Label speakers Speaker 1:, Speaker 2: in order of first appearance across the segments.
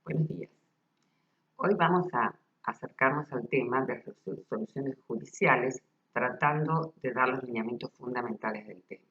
Speaker 1: Buenos días. Hoy vamos a acercarnos al tema de resoluciones judiciales, tratando de dar los lineamientos fundamentales del tema.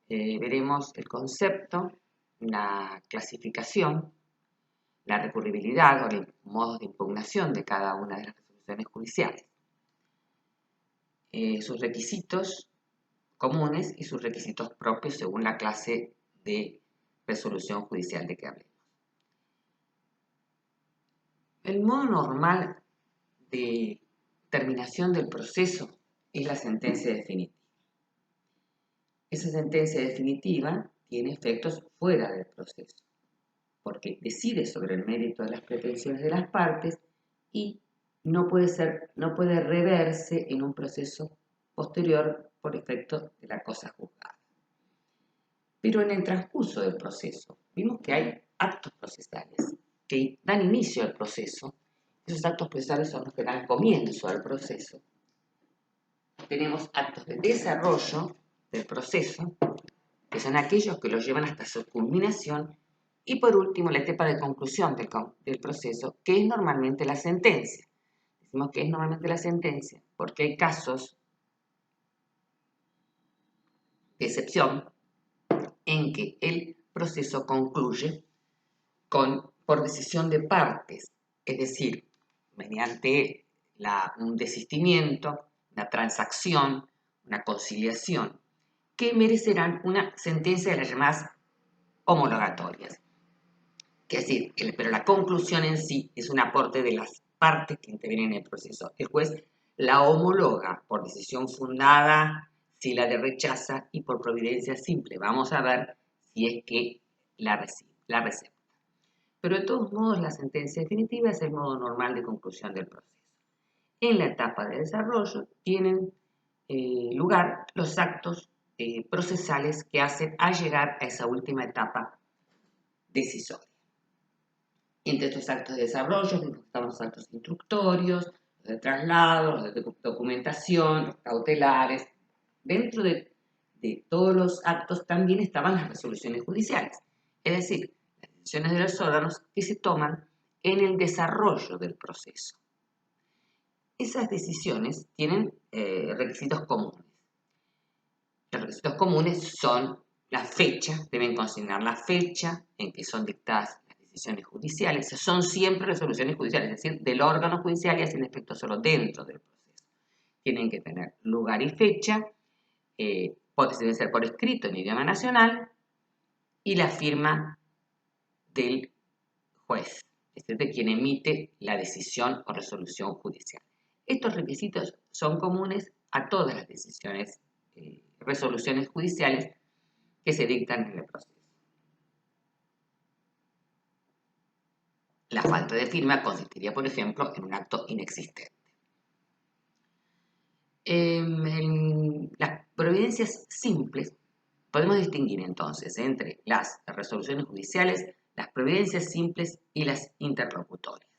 Speaker 1: Veremos el concepto, la clasificación, la recurribilidad o los modos de impugnación de cada una de las resoluciones judiciales, sus requisitos comunes y sus requisitos propios según la clase de resolución judicial de que hablemos. El modo normal de terminación del proceso es la sentencia definitiva. Esa sentencia definitiva tiene efectos fuera del proceso, porque decide sobre el mérito de las pretensiones de las partes y no puede reverse en un proceso posterior por efecto de la cosa juzgada. Pero en el transcurso del proceso, vimos que hay actos procesales que dan inicio al proceso. Esos actos procesales son los que dan comienzo al proceso. Tenemos actos de desarrollo del proceso, que son aquellos que los llevan hasta su culminación, y por último la etapa de conclusión del proceso, que es normalmente la sentencia. Decimos que es normalmente la sentencia porque hay casos de excepción en que el proceso concluye por decisión de partes, es decir, mediante un desistimiento, una transacción, una conciliación, que merecerán una sentencia de las llamadas homologatorias. Es decir, pero la conclusión en sí es un aporte de las partes que intervienen en el proceso. El juez la homologa por decisión fundada, si la rechaza y por providencia simple. Vamos a ver si es que la recibe. Pero de todos modos, la sentencia definitiva es el modo normal de conclusión del proceso. En la etapa de desarrollo tienen lugar los actos procesales que hacen a llegar a esa última etapa decisoria. Entre estos actos de desarrollo están los actos instructorios, los de traslado, los de documentación, los cautelares. Dentro de todos los actos también estaban las resoluciones judiciales, es decir, las decisiones de los órganos que se toman en el desarrollo del proceso. Esas decisiones tienen requisitos comunes. Los requisitos comunes son la fecha, deben consignar la fecha en que son dictadas las decisiones judiciales. Son siempre resoluciones judiciales, es decir, del órgano judicial y hacen efecto solo dentro del proceso. Tienen que tener lugar y fecha, debe ser por escrito en idioma nacional y la firma del juez, es decir, de quien emite la decisión o resolución judicial. Estos requisitos son comunes a todas las decisiones, resoluciones judiciales que se dictan en el proceso. La falta de firma consistiría, por ejemplo, en un acto inexistente. En las providencias simples podemos distinguir entonces entre las resoluciones judiciales, las providencias simples y las interlocutorias,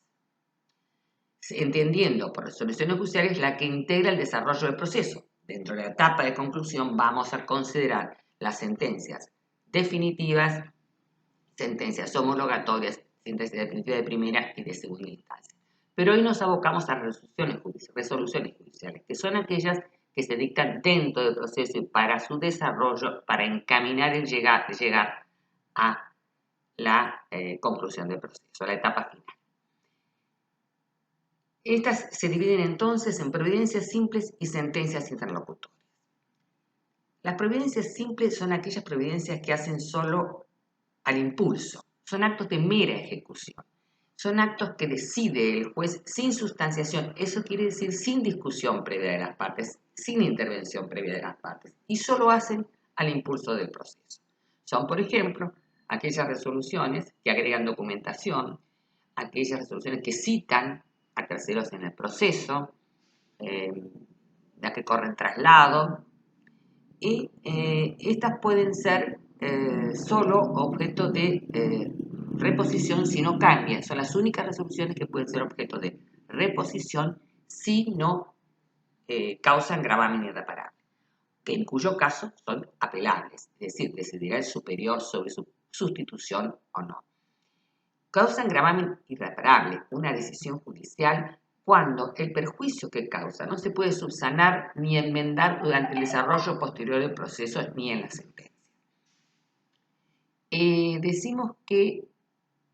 Speaker 1: entendiendo por resoluciones judiciales la que integra el desarrollo del proceso. Dentro de la etapa de conclusión vamos a considerar las sentencias definitivas, sentencias homologatorias, sentencias definitivas de primera y de segunda instancia. Pero hoy nos abocamos a resoluciones judiciales, que son aquellas que se dictan dentro del proceso y para su desarrollo, para encaminar el llegar a la conclusión del proceso, a la etapa final. Estas se dividen entonces en providencias simples y sentencias interlocutorias. Las providencias simples son aquellas providencias que hacen solo al impulso, son actos de mera ejecución, son actos que decide el juez sin sustanciación, eso quiere decir sin discusión previa de las partes, sin intervención previa de las partes, y solo hacen al impulso del proceso. Son, por ejemplo, aquellas resoluciones que agregan documentación, aquellas resoluciones que citan a terceros en el proceso, las que corren traslado, y estas pueden ser solo objeto de reposición si no cambian. Son las únicas resoluciones que pueden ser objeto de reposición si no causan gravamen irreparable, en cuyo caso son apelables, es decir, decidirá el superior sobre su sustitución o no. Causan gravamen irreparable una decisión judicial cuando el perjuicio que causa no se puede subsanar ni enmendar durante el desarrollo posterior del proceso ni en la sentencia. Decimos que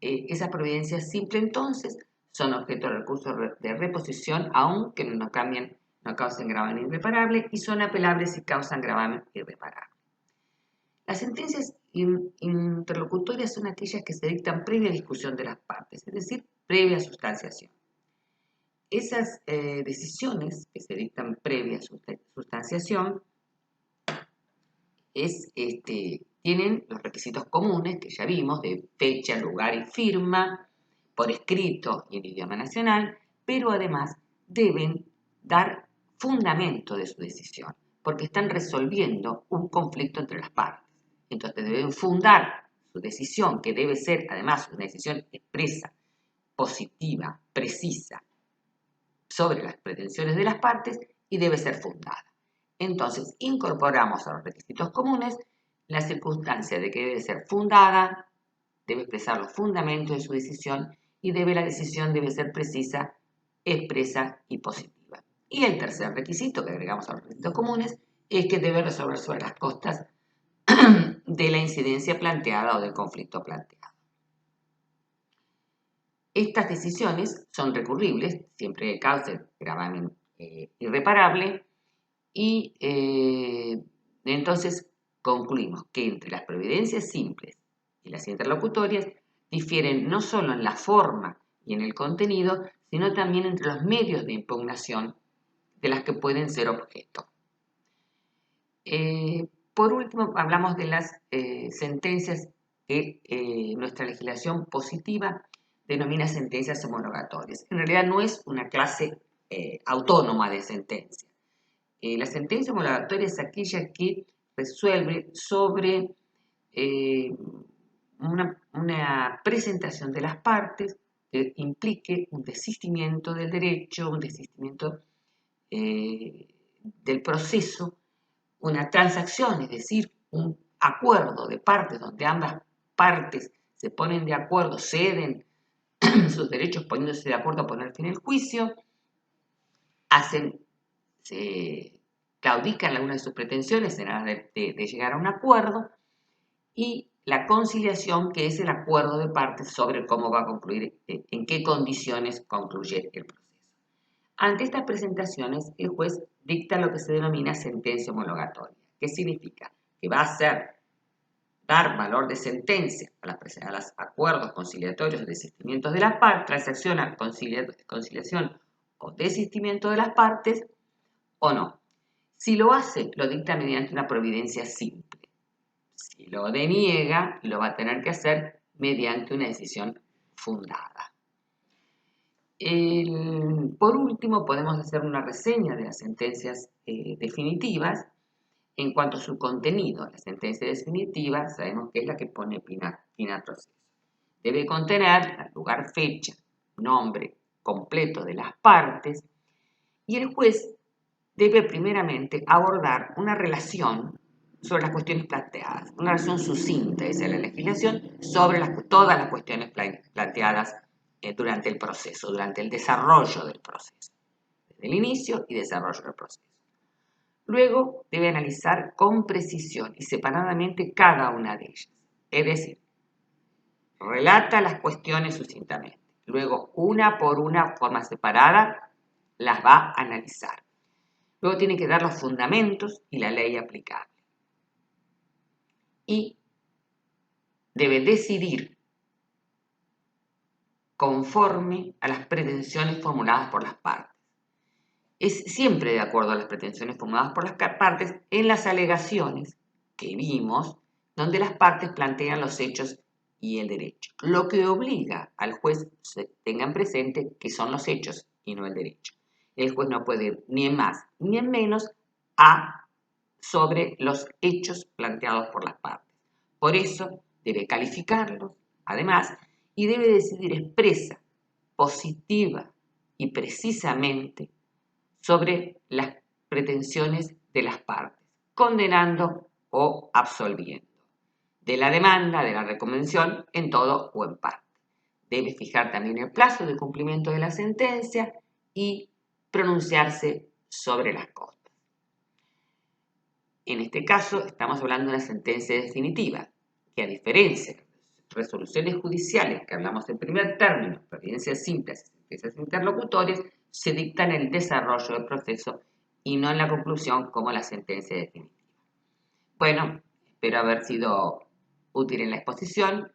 Speaker 1: esas providencias simples entonces son objeto de recurso de reposición aunque no causen gravamen irreparable y son apelables si causan gravamen irreparable. Las sentencias interlocutorias son aquellas que se dictan previa discusión de las partes, es decir, previa sustanciación. Esas decisiones que se dictan previa sustanciación tienen los requisitos comunes que ya vimos de fecha, lugar y firma, por escrito y en idioma nacional, pero además deben dar fundamento de su decisión, porque están resolviendo un conflicto entre las partes. Entonces deben fundar su decisión, que debe ser además una decisión expresa, positiva, precisa, sobre las pretensiones de las partes y debe ser fundada. Entonces incorporamos a los requisitos comunes la circunstancia de que debe ser fundada, debe expresar los fundamentos de su decisión y la decisión debe ser precisa, expresa y positiva. Y el tercer requisito que agregamos a los requisitos comunes es que debe resolver sobre las costas de la incidencia planteada o del conflicto planteado. Estas decisiones son recurribles siempre que causen gravamen irreparable y entonces concluimos que entre las providencias simples y las interlocutorias difieren no solo en la forma y en el contenido, sino también entre los medios de impugnación de las que pueden ser objeto. Por último, hablamos de las sentencias que nuestra legislación positiva denomina sentencias homologatorias. En realidad no es una clase autónoma de sentencia. La sentencia homologatoria es aquella que resuelve sobre una presentación de las partes que implique un desistimiento del derecho, un desistimiento del proceso, una transacción, es decir, un acuerdo de partes donde ambas partes se ponen de acuerdo, ceden sus derechos poniéndose de acuerdo a poner fin al juicio, claudican algunas de sus pretensiones en aras de llegar a un acuerdo, y la conciliación, que es el acuerdo de partes sobre cómo va a concluir, en qué condiciones concluye el proceso. Ante estas presentaciones, el juez dicta lo que se denomina sentencia homologatoria. ¿Qué significa? Que va a dar valor de sentencia a los acuerdos conciliatorios o desistimientos de las partes, transacciona conciliación o desistimiento de las partes o no. Si lo hace, lo dicta mediante una providencia simple. Si lo deniega, lo va a tener que hacer mediante una decisión fundada. Por último, podemos hacer una reseña de las sentencias definitivas. En cuanto a su contenido, la sentencia definitiva sabemos que es la que pone fin al proceso. Debe contener lugar, fecha, nombre completo de las partes y el juez debe primeramente abordar una relación sobre las cuestiones planteadas, una relación sucinta, esa es la legislación, sobre todas las cuestiones planteadas durante el proceso, durante el desarrollo del proceso, desde el inicio y desarrollo del proceso. Luego debe analizar con precisión y separadamente cada una de ellas, es decir, relata las cuestiones sucintamente. Luego, una por una, forma separada, las va a analizar. Luego tiene que dar los fundamentos y la ley aplicable. Y debe decidir conforme a las pretensiones formuladas por las partes. Es siempre de acuerdo a las pretensiones formuladas por las partes en las alegaciones que vimos, donde las partes plantean los hechos y el derecho. Lo que obliga al juez que tengan presente que son los hechos y no el derecho. El juez no puede ir ni en más ni en menos sobre los hechos planteados por las partes. Por eso debe calificarlos, además, y debe decidir expresa, positiva y precisamente sobre las pretensiones de las partes, condenando o absolviendo de la demanda, de la reconvención, en todo o en parte. debe fijar también el plazo de cumplimiento de la sentencia y pronunciarse sobre las costas. En este caso, estamos hablando de una sentencia definitiva, que a diferencia de resoluciones judiciales que hablamos en primer término, providencias simples, sentencias interlocutorias, se dictan en el desarrollo del proceso y no en la conclusión como la sentencia definitiva. Bueno, espero haber sido útil en la exposición.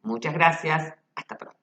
Speaker 1: Muchas gracias. Hasta pronto.